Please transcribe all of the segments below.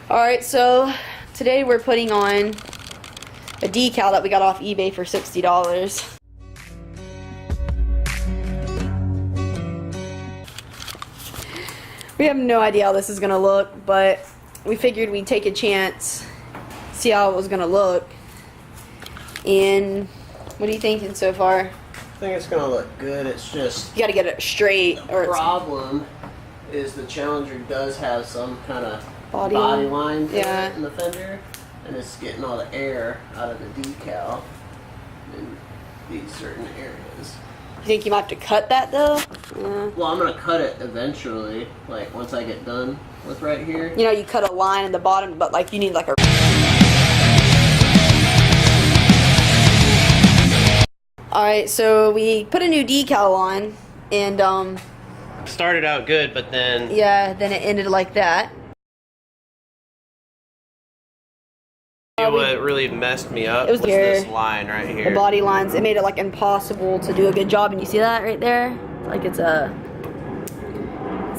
Alright, so today we're putting on a decal that we got off eBay for $60. We have no idea how this is gonna look, but we figured we'd take a chance, see how it was gonna look. And what are you thinking so far? I think it's gonna look good. It's just You gotta get it straight. the problem is the Challenger does have some kind of Body line yeah. in the fender, and it's getting all the air out of the decal in these certain areas. You think you might have to cut that though? Well, I'm gonna cut it eventually, like once I get done with right here. You know, you cut a line in the bottom, but like you need like a... Alright, so we put a new decal on, and Started out good, but then yeah, then it ended like that. what really messed me up was this line right here. The body lines, it made it like impossible to do a good job, and you see that right there? Like it's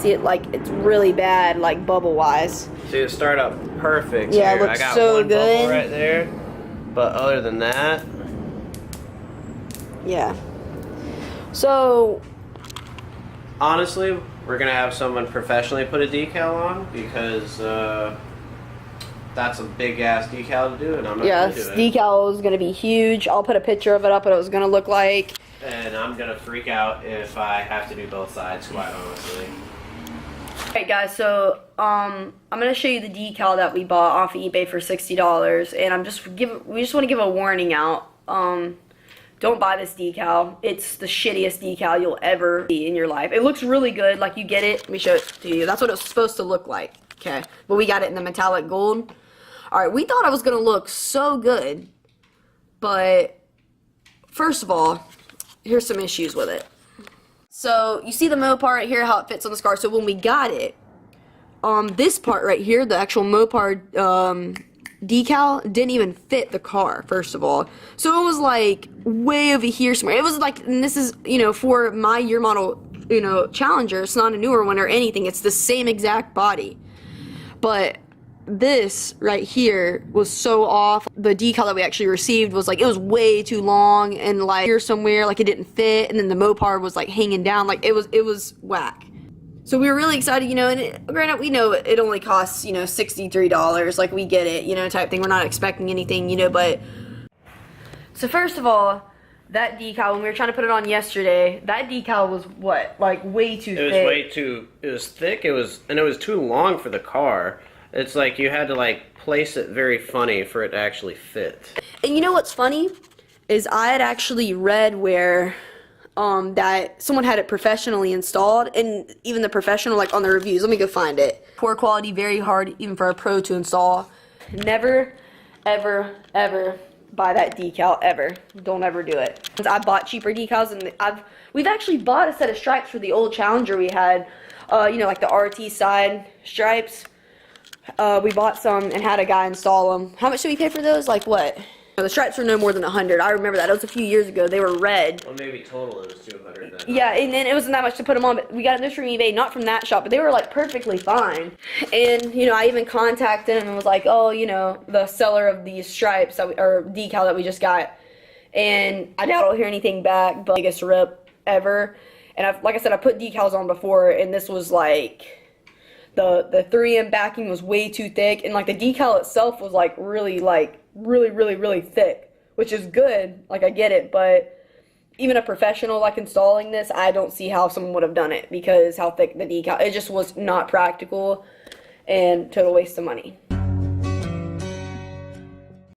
see it like it's really bad, like bubble wise. See, it started out perfect. Yeah, here. it looks I got so one good bubble right there, but other than that, yeah. So honestly, we're gonna have someone professionally put a decal on because that's a big ass decal to do, and I'm not yeah, gonna do this it. decal is gonna be huge. I'll put a picture of it up, what it was gonna look like. And I'm gonna freak out if I have to do both sides, quite honestly. Alright guys, so I'm gonna show you the decal that we bought off of eBay for $60, and we just want to give a warning out. Don't buy this decal. It's the shittiest decal you'll ever see in your life. It looks really good, like you get it. Let me show it to you. That's what it was supposed to look like. Okay, but we got it in the metallic gold. Alright, we thought it was gonna look so good, but first of all, here's some issues with it. So you see the Mopar right here, how it fits on this car. So when we got it, this part right here, the actual Mopar decal didn't even fit the car, first of all. So it was like way over here somewhere. It was like, and this is, you know, for my year model, you know, Challenger. It's not a newer one or anything. It's the same exact body. But this right here was so off. The decal that we actually received was like, it was way too long, and like here somewhere, like it didn't fit, and then the Mopar was like hanging down, like it was whack. So we were really excited, you know, and granted, we know it only costs, you know, $63, like we get it, you know, type thing. We're not expecting anything, you know, but. So first of all, that decal, when we were trying to put it on yesterday, that decal was what, like way too thick. It was way too, it was thick, and it was too long for the car. It's like you had to like place it very funny for it to actually fit. And you know what's funny? Is I had actually read where that someone had it professionally installed, and even the professional, like on the reviews, let me go find it. Poor quality, very hard even for a pro to install. Never, ever, ever buy that decal, ever. Don't ever do it. I bought cheaper decals, and we've actually bought a set of stripes for the old Challenger we had, you know, like the RT side stripes. We bought some and had a guy install them. How much did we pay for those? Like what? The stripes were no more than 100. I remember that. It was a few years ago. They were red. Well, maybe total it was 200 then. Yeah, and then it wasn't that much to put them on, but we got those from eBay, not from that shop, but they were like perfectly fine. And, you know, I even contacted him and was like, oh, you know, the seller of these stripes, or decal that we just got. And I doubt I'll hear anything back, but biggest rip ever. And like I said, I put decals on before, and this was like, the 3M backing was way too thick, and like the decal itself was like really thick, which is good, like I get it, but even a professional like installing this, I don't see how someone would have done it, because how thick the decal, it just was not practical and total waste of money.